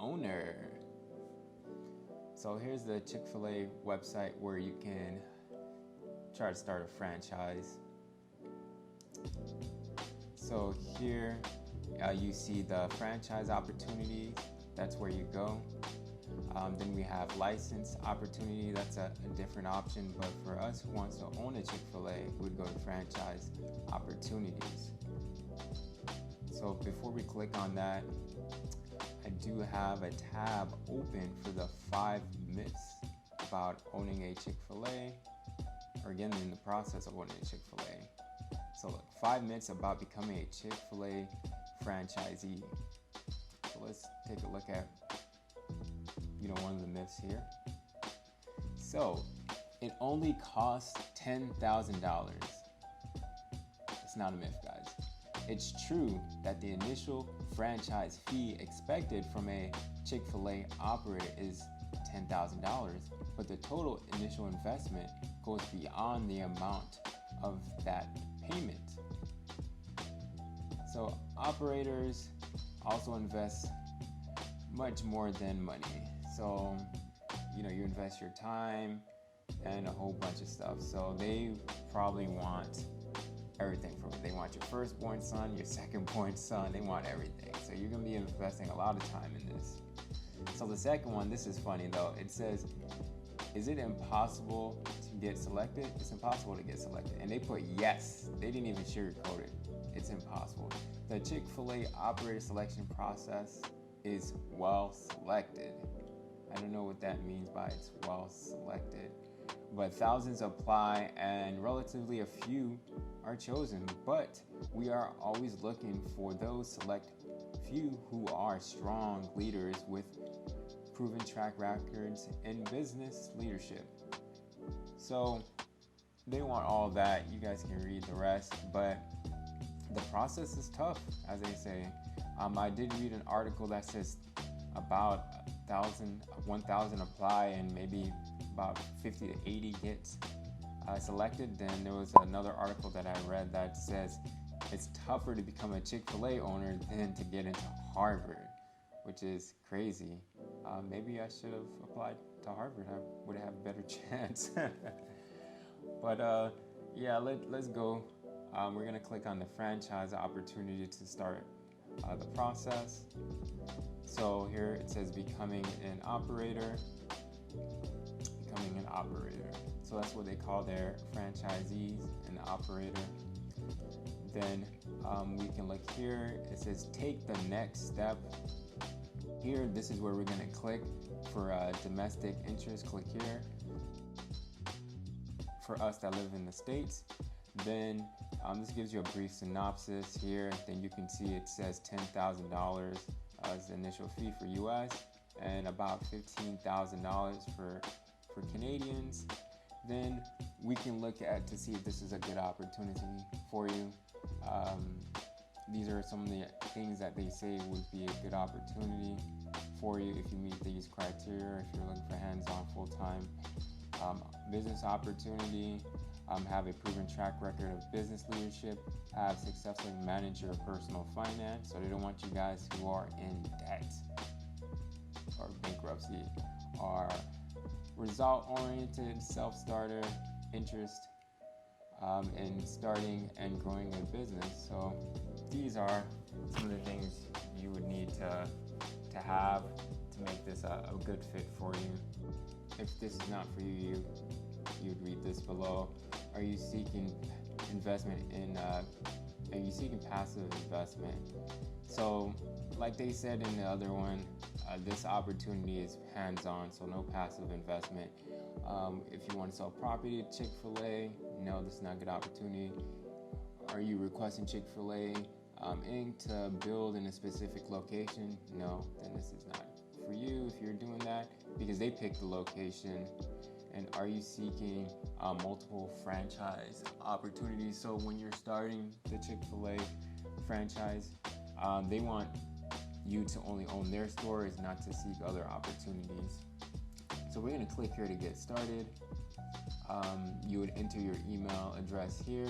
owner. So here's the Chick-fil-A website where you can try to start a franchise. So here you see the franchise opportunity. That's where you go. Then we have license opportunity. That's a different option, but for us who wants to own a Chick-fil-A, we'd go to franchise opportunities. So before we click on that, I do have a tab open for the 5 myths about owning a Chick-fil-A, or again, in the process of owning a Chick-fil-A. So look, 5 myths about becoming a Chick-fil-A franchisee. So let's take a look at one of the myths here. So it only costs $10,000. It's not a myth, guys. It's true that the initial franchise fee expected from a Chick-fil-A operator is $10,000, but the total initial investment goes beyond the amount of that payment. So operators also invest much more than money. So, you invest your time and a whole bunch of stuff. So they probably want everything from it. They want your firstborn son, your secondborn son. They want everything. So you're going to be investing a lot of time in this. So the second one, this is funny though. It says, is it impossible to get selected? It's impossible to get selected. And they put yes. They didn't even sugarcoat it. It's impossible. The Chick-fil-A operator selection process is well selected. I don't know what that means by it's well selected, but thousands apply and relatively a few are chosen. But we are always looking for those select few who are strong leaders with proven track records in business leadership. So they want all that. You guys can read the rest, but the process is tough, as they say. I did read an article that says about 1,000 apply and maybe about 50 to 80 get selected. Then there was another article that I read that says it's tougher to become a Chick-fil-A owner than to get into Harvard, which is crazy. Maybe I should have applied to Harvard. I would have a better chance. But let's go. We're going to click on the franchise opportunity to start the process. So here it says becoming an operator. So that's what they call their franchisees, an operator. Then we can look here. It says take the next step. Here, this is where we're going to click for domestic interest. Click here. For us that live in the States, then this gives you a brief synopsis here. Then you can see it says $10,000 as the initial fee for US and about $15,000 for Canadians. Then we can look at to see if this is a good opportunity for you. These are some of the things that they say would be a good opportunity for you if you meet these criteria, if you're looking for hands-on full-time business opportunity, have a proven track record of business leadership, have successfully managed your personal finance. So they don't want you guys who are in debt or bankruptcy, are result-oriented, self-starter, interest in starting and growing a business. So these are some of the things you would need to have to make this a good fit for you. If this is not for you, you'd read this below. Are you seeking investment in? Are you seeking passive investment? So, like they said in the other one, this opportunity is hands-on, so no passive investment. If you want to sell property at Chick-fil-A, no, this is not a good opportunity. Are you requesting Chick-fil-A Inc. to build in a specific location? No, then this is not for you if you're doing that, because they pick the location. And are you seeking multiple franchise opportunities? So when you're starting the Chick-fil-A franchise, they want you to only own their stores, not to seek other opportunities. So we're going to click here to get started. You would enter your email address here.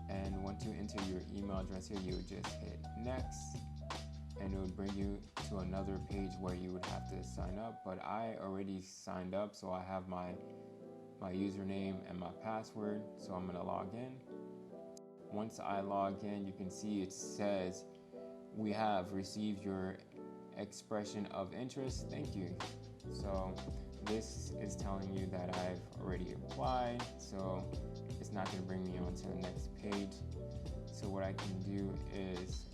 And once you enter your email address here, you would just hit next. and it would bring you to another page where you would have to sign up. But I already signed up, so I have my username and my password, so I'm gonna log in. Once I log in, you can see it says we have received your expression of interest, thank you. So this is telling you that I've already applied, so it's not going to bring me on to the next page. So what I can do is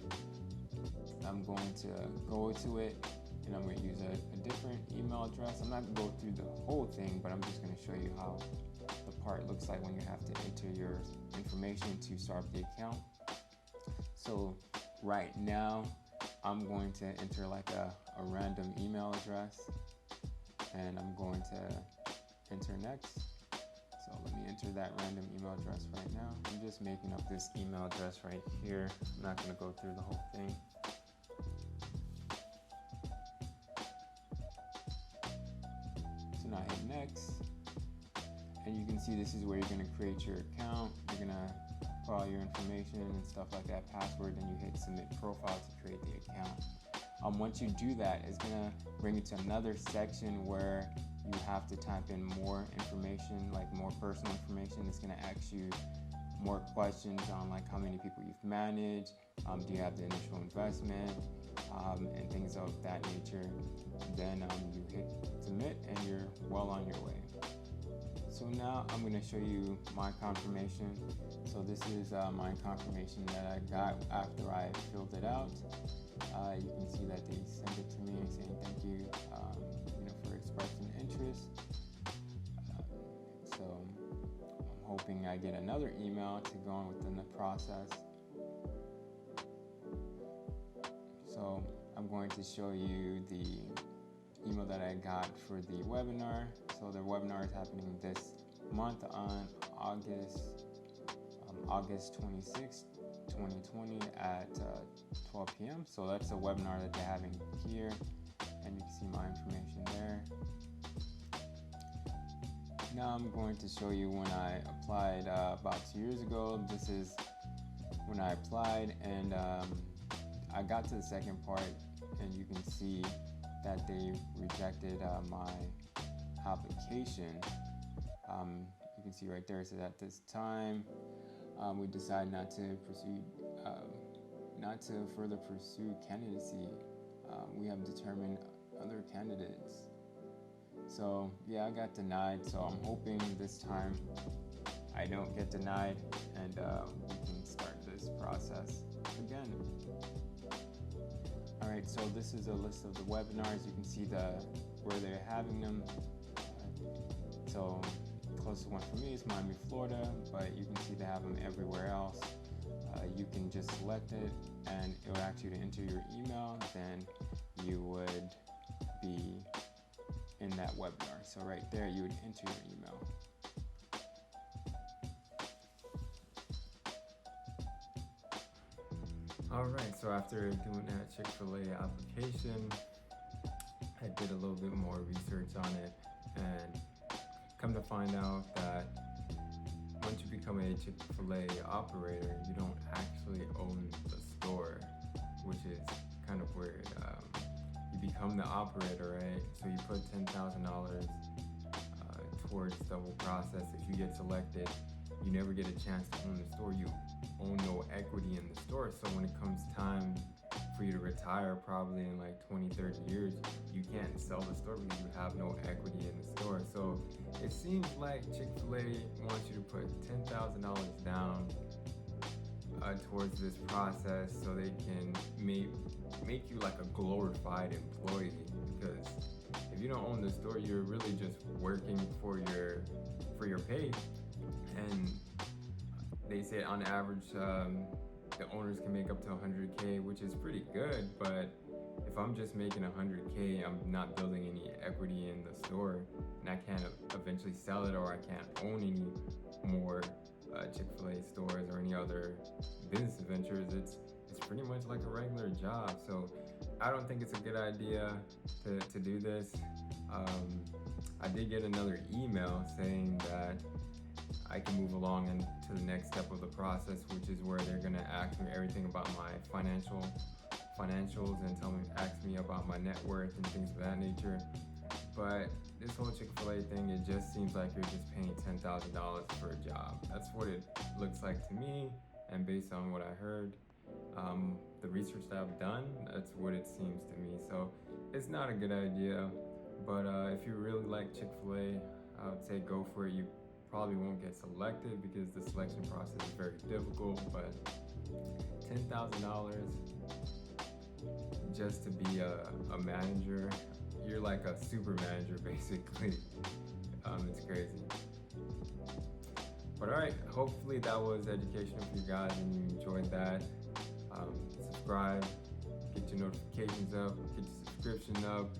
I'm going to go to it, and I'm going to use a different email address. I'm not going to go through the whole thing, but I'm just going to show you how the part looks like when you have to enter your information to start the account. So right now I'm going to enter like a random email address, and I'm going to enter next. So let me enter that random email address right now. I'm just making up this email address right here. I'm not going to go through the whole thing. So now hit next, and you can see this is where you're going to create your account. You're going to put all your information and stuff like that, password, and you hit submit profile to create the account. Once you do that, it's going to bring you to another section where you have to type in more information, like more personal information. It's going to ask you more questions on like how many people you've managed, do you have the initial investment, and things of that nature. Then you hit submit, and you're well on your way. So now I'm going to show you my confirmation. So this is my confirmation that I got after I filled it out. You can see that they sent it to me saying thank you, for expressing interest. So I'm hoping I get another email to go on within the process. So I'm going to show you the email that I got for the webinar. So the webinar is happening this month on August 26th, 2020 at 12 p.m. So that's a webinar that they're having here, and you can see my information there. Now I'm going to show you when I applied about 2 years ago. This is when I applied, and I got to the second part, and you can see that they rejected my application. You can see right there, it says at this time we decided not to further pursue candidacy. We have determined other candidates. So yeah, I got denied. So I'm hoping this time I don't get denied, and we can start this process again. All right, so this is a list of the webinars. You can see where they're having them. So the closest one for me is Miami, Florida, but you can see they have them everywhere else. You can just select it, and it will ask you to enter your email. Then you would be in that webinar. So right there, you would enter your email. Alright, so after doing that Chick-fil-a application, I did a little bit more research on it, and come to find out that once you become a Chick-fil-a operator, you don't actually own the store, which is kind of weird. You become the operator, right? So you put $10,000 towards the whole process. If you get selected, you never get a chance to own the store. You own no equity in the store. So when it comes time for you to retire, probably in like 20, 30 years, you can't sell the store because you have no equity in the store. So it seems like Chick-fil-A wants you to put $10,000 down towards this process so they can make you like a glorified employee. Because if you don't own the store, you're really just working for your pay. And they say on average the owners can make up to 100K, which is pretty good, but if I'm just making 100K, I'm not building any equity in the store, and I can't eventually sell it, or I can't own any more Chick-fil-A stores or any other business ventures. It's pretty much like a regular job. So I don't think it's a good idea to do this. I did get another email saying that I can move along into the next step of the process, which is where they're going to ask me everything about my financials and ask me about my net worth and things of that nature. But this whole Chick-fil-A thing, it just seems like you're just paying $10,000 for a job. That's what it looks like to me, and based on what I heard, the research that I've done, that's what it seems to me. So it's not a good idea, but if you really like Chick-fil-A, I would say go for it. You probably won't get selected because the selection process is very difficult, but $10,000 just to be a manager, you're like a super manager basically. It's crazy. But alright, hopefully that was educational for you guys and you enjoyed that. Subscribe, get your notifications up, get your subscription up,